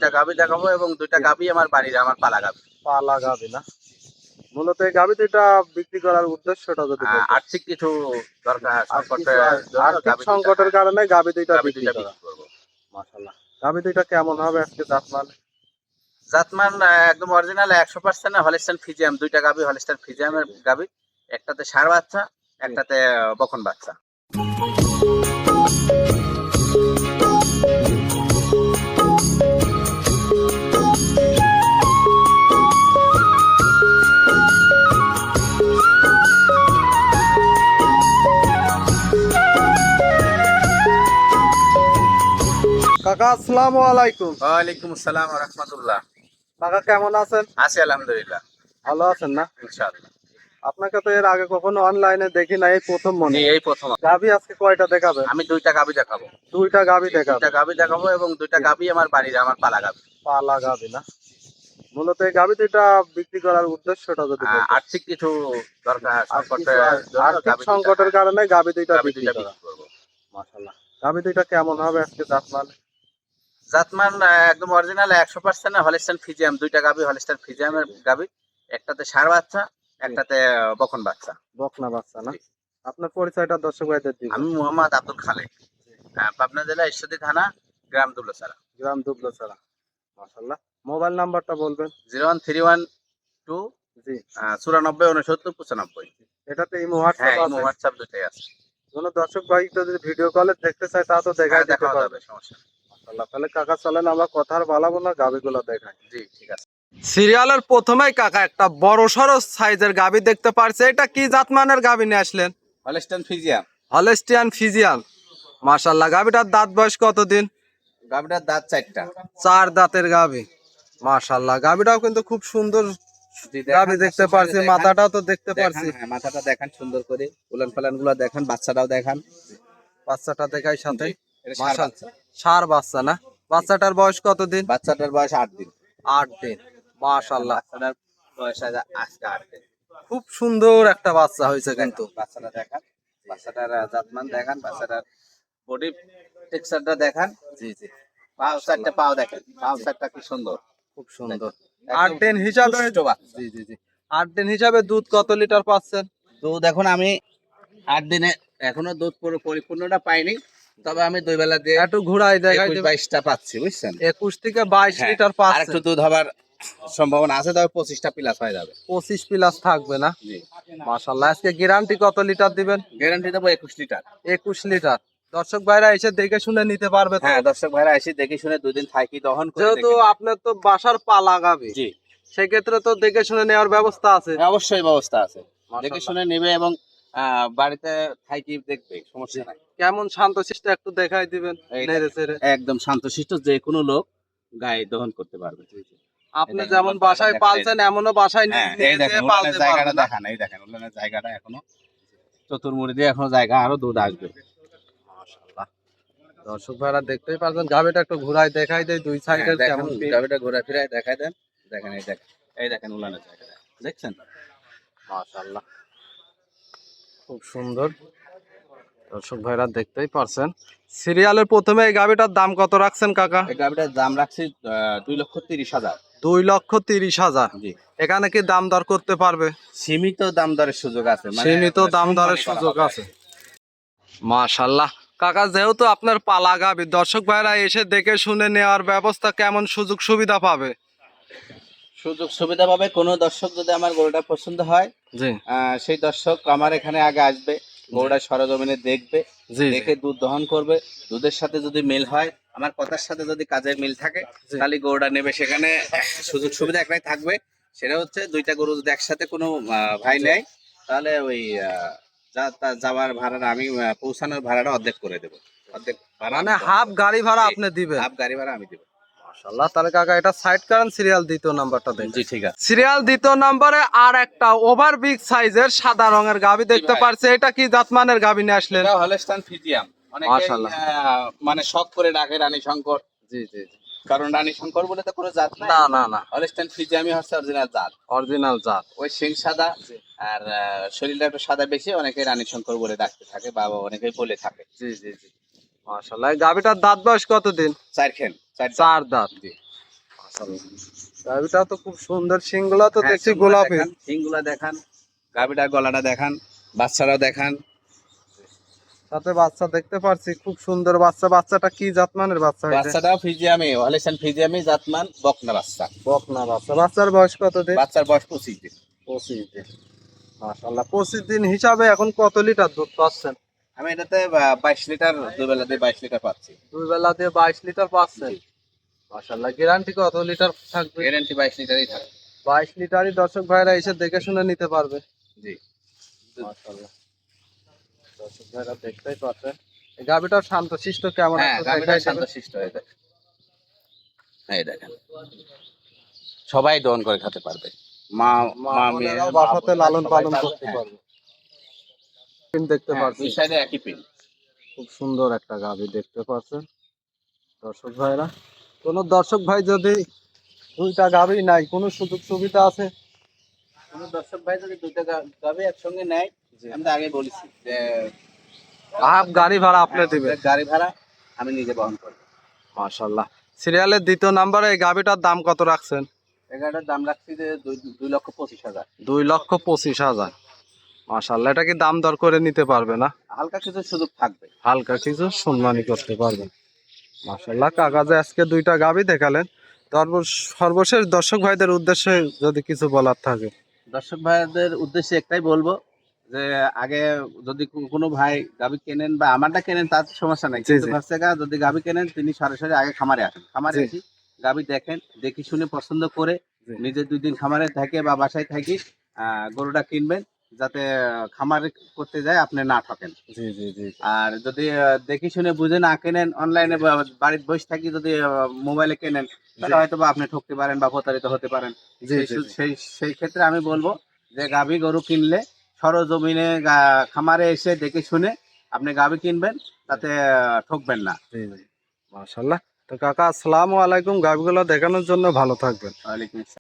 দুইটা গাভী দেখাবো এবং দুইটা গাভী আমার বাড়ির, আমার পালা গাভী। পালা গাভী না? মূলত এই গাভী দুইটা বিক্রি করার উদ্দেশ্যটা যদি বলতেন। আর্থিক কিছু দরকার, আর্থিক সংকটের কারণে গাভী দুইটা গাভী বিক্রি দুইটা করা। বিক্রি করবো। মাশাআল্লাহ। গাভী দুইটা কেমন হবে আজকে জাতমান? জাতমান একদম অরিজিনাল 100% হলিস্টাইন ফ্রিজিয়াম। দুইটা গাভী হলিস্টাইন ফ্রিজিয়ামের গাভী, একটাতে ষাঁড় বাচ্চা, একটাতে বকন বাচ্চা। কাকা আসসালামু আলাইকুম। ওয়ালাইকুম আসসালাম ওয়া রাহমাতুল্লাহ। কাকা কেমন আছেন? আছি আলহামদুলিল্লাহ, ভালো আছেন না? ইনশাআল্লাহ। আপনাকে তো এর আগে কখনো অনলাইনে দেখি না, এই প্রথম মনে জি, হয়। এই প্রথম। গাভী আজকে কয়টা দেখাবেন? আমি দুইটা গাভী দেখাবো। দুইটা গাভী দেখাবেন? দুইটা গাভী দেখাবো এবং দুইটা গাভী আমার বাড়ির, আমার পালা গাভী। পালা গাভী না? মূলত এই গাভী দুইটা বিক্রি করার উদ্দেশ্যটা যদি বলতেন। আর্থিক কিছু দরকার, আর্থিক সংকটের কারণে গাভী দুইটা গাভী বিক্রি দুইটা করা। বিক্রি করবো। মাশাআল্লাহ। গাভী দুইটা কেমন হবে আজকে জাতমান? জাতমান একদম অরিজিনাল 100% হলিস্টাইন ফ্রিজিয়াম। দুইটা গাভী হলিস্টাইন ফ্রিজিয়ামের গাভী, একটাতে ষাঁড় বাচ্চা, একটাতে বকন বাচ্চা। বকনা বাচ্চা না? আপনার পরিচয়টা দর্শক ভাইদের দিবেন। আমি মোহাম্মদ আব্দুল খালেক, পাবনা জেলা ঈশ্বরদী থানা, গ্রাম দুবলাছড়া। গ্রাম দুবলাছড়া। মাশাআল্লাহ। মোবাইল নাম্বারটা বলবেন। 01312 জি। 94 69 95। এটাতে ইমো হ্যাঁ, হোয়াটসঅ্যাপ ইমো আছে? হোয়াটসঅ্যাপ দুটাই আছে। কোন দর্শক ভাই যদি ভিডিও কলে দেখতে চায় তা তো দেখাই দিতে দেখা পারবে। যাবে, সমস্যা নেই। মাশাআল্লাহ। তাহলে কাকা চলেন আমরা কথা আর বাড়াবো না, গাভীগুলো দেখাই। জি, ঠিক আছে। সিরিয়ালের প্রথমেই কাকা একটা বড় সড়ো সাইজের গাভী দেখতে পারছে। এটা কি জাতমানের গাভী নিয়ে আসলেন? হলিস্টাইন ফ্রিজিয়াম। Holstein Friesian. মাশাআল্লাহ। গাভীটার দাঁত বয়স কতদিন? গাভীটার দাঁত 4টা। 4 দাঁতের গাভী। মাশাআল্লাহ। গাভীটাও কিন্তু খুব সুন্দর গাভী দেখতে পারছি, মাথাটাও তো দেখতে পারছি। হ্যাঁ, মাথাটা দেখান সুন্দর করে, উলান পালান গুলো দেখান, বাচ্চাটাও দেখান। বাচ্চাটা দেখাই সাথে। এটা ষাঁড় বাচ্চা। ষাঁড় বাচ্চা না? বাচ্চাটার বয়স কতদিন? বাচ্চাটার বয়স 8 দিন। 8 দিন। মাশাআল্লাহ। বাচ্চাটার বয়স আজকে 8 দিন। খুব সুন্দর একটা বাচ্চা হয়েছে কিন্তু। বাচ্চাটা দেখান, বাচ্চাটার জাতমান দেখান, বাচ্চাটার বডি টেক্সচারটা দেখান। জি জি। পাও চারটা, পাও দেখেন, পাও চারটা কি সুন্দর, খুব সুন্দর। একদম 8 দিন হিসাবে। সুষ্ঠ বাচ্চা। জি জি জি। 8 দিন হিসাবে দুধ কত লিটার পাচ্ছেন? দুধ এখন আমি 8 দিনে এখনো দুধ পুরো পরিপূর্ণটা পাইনি, তবে আমি 2 বেলা দিয়ে একটু ঘুরাই দেখাই 21-22টা পাচ্ছি, বুঝছেন? 21 থেকে 22 হ্যাঁ, লিটার আর পাচ্ছেন। একটু দুধ হবার সম্ভাবনা আছে, তবে 25টা প্লাস হয়ে যাবে। 25 প্লাস থাকবে না? জি। মাশাআল্লাহ। আজকে গ্যারান্টি কত লিটার দিবেন? গ্যারান্টি দেবো 21 লিটার। 21 লিটার। দর্শক ভাইরা এসে দেখে শুনে নিতে পারবে তো? হ্যাঁ, দর্শক ভাইরা এসে দেখে শুনে 2 দিন থাকি দহন করে যেহেতু দেখে নেবে। আপনার তো বাসার পালা গাভী, জি, সেক্ষেত্রে তো দেখে শুনে নেওয়ার ব্যবস্থা আছে। অবশ্যই ব্যবস্থা আছে। মাশাআল্লাহ। দেখে শুনে নেবে এবং বাড়িতে থাকি দেখবে, সমস্যা নাই। কেমন শান্তশিষ্ট একটু দেখাই দিবেন এই নেড়ে চেড়ে। একদম শান্তশিষ্ট, যে কোনো লোক গায়ে দহন করতে পারবে। আপনি যেমন বাসায় পালছেন এমনও বাসায় হ্যাঁ, নিয়ে এই দেখেন যেয়ে উলানের পালতে জায়গাটা পারবেন না? দেখান, এই দেখেন উলানের জায়গাটা এখনো চতুর্মুড়ি দিয়ে এখনো জায়গা, আরো দুধ আসবে। মাশাআল্লাহ। দর্শক ভাইরা দেখতেই পারছেন, গাভীটা একটু ঘুরাই দেখাই দেয় দুই সাইডের দেখেন কেমন কি। গাড়িটা ঘোরা ফিরায় দেখাই দেন, দেখেন এই দেখেন, এই দেখেন উলানের জায়গাটা দেখছেন? মাশাআল্লাহ। খুব সুন্দর। দর্শক ভাইরা দেখতেই পারছেন। সিরিয়ালের প্রথমে এই গাভীটার দাম কত রাখছেন কাকা? এই গাড়িটার দাম রাখছি 2,30,000। 2,30,000। জি, এখানে কি দাম দর করতে পারবে? সীমিত দাম দরের সুযোগ আছে, সীমিত দাম দরের সম্মানী করা সুযোগ হবে। আছে। মাশাআল্লাহ। কাকা যেহেতু আপনার পালা গাভী, দর্শক ভাইরা এসে দেখে শুনে নেওয়ার ব্যবস্থা কেমন সুযোগ সুবিধা পাবে? সুযোগ সুবিধা পাবে, কোনো দর্শক যদি আমার গরুটা পছন্দ হয়, জি সেই দর্শক আমার এখানে আগে আসবে, গরুটা সরজমিনে দেখবে, জি জি। দেখে দুধ দহন করবে। দুধের সাথে যদি মিল হয়, আমার কথার সাথে যদি কাজের মিল থাকে, জি। তাহলে গরুটা নেবে। সেখানে সুযোগ সুবিধা একটাই থাকবে, সেটা হচ্ছে দুইটা গরু যদি একসাথে কোনো ভাই নেয়, তাহলে ওই যাওয়ার ভাড়াটা আমি, পৌঁছানোর ভাড়াটা অর্ধেক করে দেবো। অর্ধেক ভাড়া মানে হাফ গাড়ি ভাড়া জি, আপনি দিবেন? হাফ গাড়ি ভাড়া আমি দেবো। মাশাআল্লাহ। তাহলে কাকা এটা সাইড করেন, সিরিয়াল দ্বিতীয় নাম্বারটা দেখেন। জি, ঠিক আছে। সিরিয়াল দ্বিতীয় নম্বরে আর একটা ওভার বিগ সাইজের সাদা রঙের গাভী দেখতে ভাই। পারছে। এটা কি জাতমানের গাভী নিয়ে আসলেন? এটা হলস্টাইন ফ্রিজিয়াম। অনেকেই মাশাআল্লাহ। মানে শখ করে ডাকে রানী শঙ্কর, জি জি জি। কারণ রানী শঙ্কর বলে তো কোনো জাত নাই। না না না, হলস্টাইন ফ্রিজিয়ামই হচ্ছে অরিজিনাল জাত। অরিজিনাল জাত। ওই শিং সাদা আর শরীরটা একটু সাদা বেশি, অনেকে রানী শঙ্কর বলে ডাকতে থাকে বা অনেকেই বলে থাকে। জি জি জি। মাশাআল্লাহ। এই গাভীটার দাঁত বয়স কতদিন? 4 খেন, 4 4 দাঁত। জি। মাশাআল্লাহ, গাভিটা তো খুব সুন্দর, শিংগুলা তো দেখছি গোলাপি। সিংগুলা দেখান, গাভিটার গলাটা দেখান, বাচ্চারাও দেখান। সাথে বাচ্চা দেখতে পারছি, খুব সুন্দর বাচ্চা। বাচ্চাটা কি জাতমানের বাচ্চা এটা? বাচ্চাটাও ফিজিয়ামি, হলেশন ফিজিয়ামি জাতমান বকনা বাচ্চা। বকনা বাচ্চা। বাচ্চার বয়স কত দিন? বাচ্চার বয়স 25 দিন। 25 দিন। মাশাআল্লাহ, 25 দিন হিসাবে এখন কত লিটার দুধ পাচ্ছেন? আমি এটাতে 22 লিটার, দুই বেলা দিয়ে 22 লিটার পাচ্ছি। দুই বেলা দিয়ে 22 লিটার পাচ্ছেন। মাশাআল্লাহ, গ্যারান্টি কত লিটার থাকবে? গ্যারান্টি 22 লিটারই থাকে। 22 লিটারই দর্শক ভাইরা এসে দেখে শুনে নিতে পারবে। জি। মাশাআল্লাহ, দর্শক ভাইরা দেখতেই পাচ্ছেন। এই গাভিটা শান্তশিষ্ট কেমন? হ্যাঁ, একটু গাভিটা দেখাই দেবেন? শান্তশিষ্ট। এই দেখেন, সবাই দহন করে খেতে পারবে। মা মা মা মেয়ে বোনেরাও বাসাতে লালন পালন করতে হ্যাঁ, পারবে। পিন দেখতে হ্যাঁ, পাচ্ছি, দুই সাইডে একই পিন। খুব সুন্দর একটা গাভি দেখতে পাচ্ছেন দর্শক ভাইরা। কোন দর্শক ভাই যদি দুইটা গাভি নাই, কোনো সুযোগ সুবিধা আছে? কোন দর্শক ভাই যদি দুইটা গাভি একসঙ্গে নেয়, আমি তো আগে বলেছি যে হাফ গাড়ি ভাড়া আপনি দিবেন। গাড়ি ভাড়া আমি নিজে বহন করব। মাশাআল্লাহ, সিরিয়ালের দ্বিতীয় নাম্বারে এই গাভিটার দাম কত রাখছেন? এগারোটার দাম রাখছি যে 2,25,000। 2,25,000। মাশাআল্লাহ, এটা কি দাম দর করে নিতে পারবে না? হালকা কিছু সুযোগ থাকবে। হালকা কিছু সম্মানী করতে পারবেন। মাশাআল্লাহ, কাকা যে আজকে দুইটা গাভি দেখালেন, তারপর সর্বশেষ দর্শক ভাইদের উদ্দেশ্যে যদি কিছু বলার থাকে। দর্শক ভাইদের উদ্দেশ্যে একটাই বলবো যে আগে যদি কোনো ভাই গাভি কেনেন বা আমারটা কেনেন, তার সমস্যা নাই, জি, কিন্তু জি। ভাবছে যদি গাভি কেনেন তিনি সরাসরি আগে খামারে আসেন। খামারে জি। এসে গাভি দেখেন, দেখি শুনে পছন্দ করে জি। নিজে 2 দিন খামারে থাকে বা বাসায় থাকি গরুটা কিনবেন, যাতে খামারে করতে যায় আপনি না ঠকেন। জি জি জি আর যদি দেখি শুনে বুঝে না কেনেন, অনলাইনে বাড়িতে বসে থাকি যদি মোবাইলে কেনেন, তাহলে হয়তো বা আপনি ঠকতে পারেন বা প্রতারিত হতে পারেন। জি সেই জি সু- সেই সেই ক্ষেত্রে আমি বলবো যে গাভী গরু কিনলে সরজমিনে খামারে এসে দেখে শুনে আপনি গাভী কিনবেন, তাতে ঠকবেন না। জি জি। মাশাআল্লাহ, তো কাকা আসসালামু আলাইকুম, গাভিগুলো দেখানোর জন্য ভালো থাকবেন। ওয়ালাইকুম আসসালাম।